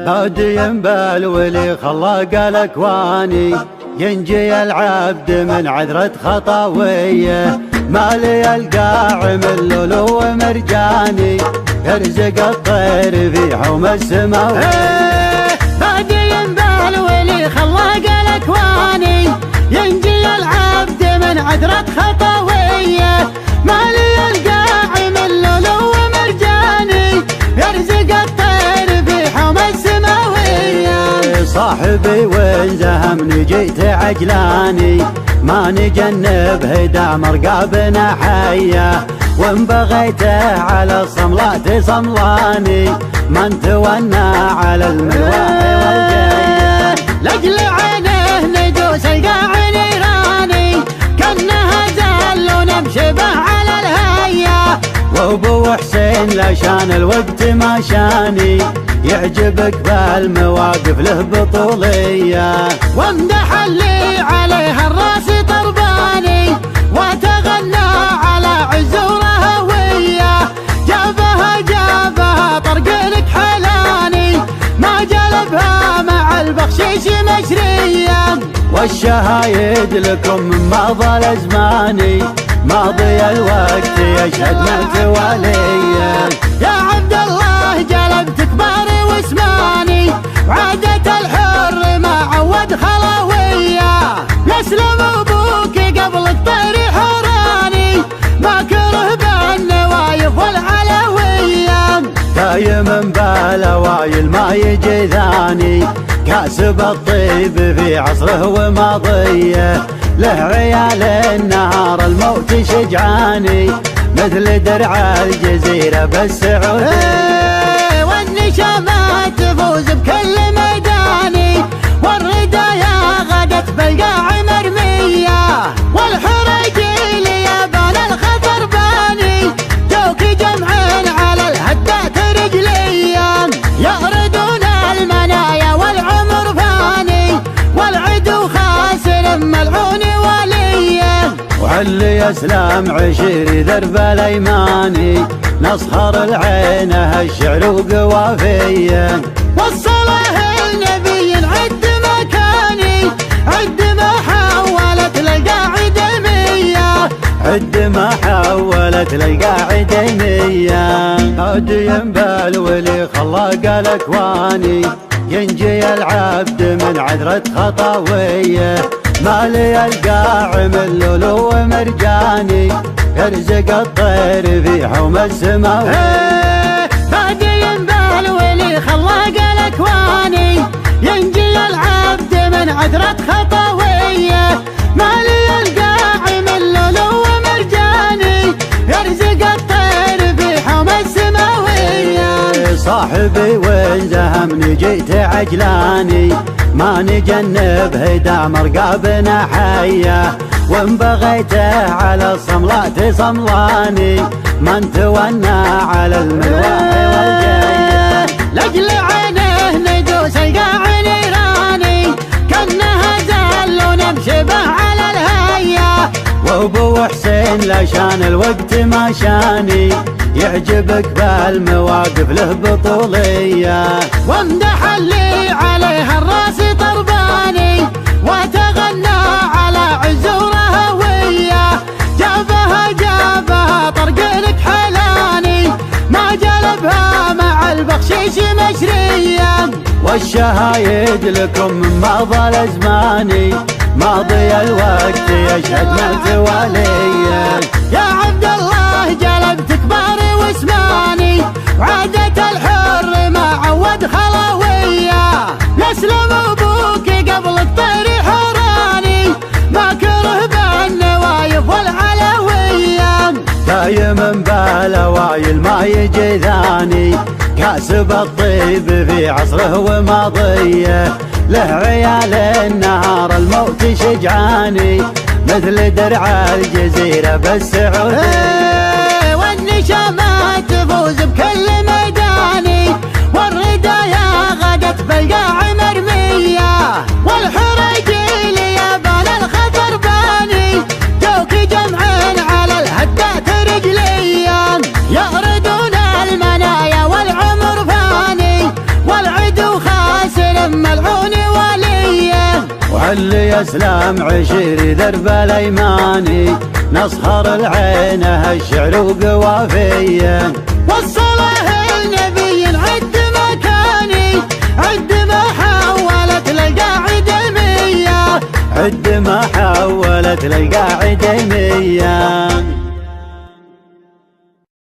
هادي بالولي خلاق الاكواني، ينجي العبد من عذرة خطاويه. مالي القاع من لولو ومرجاني، يرزق الطير في حوم السماوي. هادي بالولي خلاق الاكواني، ينجي العبد من عذرة خطاويه. مالي القاع من لولو ومرجاني، يرزق الطير في حوم السماويه. صاحبي وين زهمني جيت عجلاني، ما نجنب هدا مرقابنا حيه. وان بغيته على الصملات صملاني، من تونى على الملواح والجايه. لاجل عينه ندوس القاع نيراني، كانها زل ونمشي به على الهيه. وابو حسين لشان الوقت ما شاني، يعجبك بالمواقف له بطوليه. وامدح اللي عليها الراس طرباني، وتغنى على عزوره وياه. جابها طرق لك حلاني، ما جلبها مع البخشيش مشريه. والشهايد لكم من ماضى الازماني، ماضي الوقت يشهد متواليه. يا عبد الله جلبت كباري واسماني، وعادة الحر ما عود خلاويه. يسلم ابوك قبل الطير حراني، ما كره بالنوايف والعلويه. دايم بالاوايل ما يجي ثاني، كاسب الطيب في عصره وماضيه. له عيال النهار الموت شجعاني، مثل درع الجزيرة بالسعودية. والنشامات تفوز بكل ميداني، والردايا غدت بالقاع مرمية. والحريجيل يابان الخطر باني، جوك جمعين على الهدات رجليا. يغردون المنايا والعمر فاني، والعدو خاسر ملعون وليه. وعلي اسلام عشيري درب الايماني، نصهر العينه الشعر وقوافيه. وصله النبي عد مكاني، عد ما حولت للقاعدة مية. عد ما حولت للقاعدة مية. هادي بالولي خلاق الاكواني، ينجي العبد من عذرة خطاويه. مالي القاع من لولو ومرجاني، يرزق الطير في حوم السماوي. هادي بالولي خلاق الاكواني، ينجي العبد من عذرة خطاويه. مالي القاع من لولو ومرجاني، يرزق الطير في حوم السماويه. صاحبي وين زهمني جيت عجلاني، ما نجنب هدا مرقابنا حيه. وان بغيته على الصملات صملاني، من تونى على الملواح والجايه. لاجل عينه ندوس القاع نيراني، كانها زل ونمشي به على الهيه. وابو حسين لشان الوقت ما شاني، يعجبك بالمواقف له بطوليه. وامدح اللي عليها الراس طرباني، وتغنى على عزوره وياه. جابها طرق لك حلاني، ما جلبها مع البخشيش مشريه. والشهايد لكم من ماضى الازماني، ماضي الوقت يشهد متواليه. يا عبد الله جلبت كباري واسماني، وعادة الحر ما عود خلاويه. يسلم ابوك قبل الطير حراني، ما كره بالنوايف والعلويه. دايم بالاوايل ما يجي ثاني، كاسب الطيب في عصره وماضيه. له عيال النهار الموت شجعاني، مثل درع الجزيرة بالسعودية. والنشامات تفوز بكل ميداني، والردايا غدت بالقاع مرمية. والحريجيل يابان الخطر باني، جوك جمعين على الهدات رجليا. يغردون المنايا والعمر فاني، والعدو خاسر ملعون وليه. وهل يسلم عشير درب الايماني نسهر العينه الشعر وقوافيه. والصلاه النبي عد مكاني عد ما حولت للقاعده مية. عد ما حولت للقاعده مية.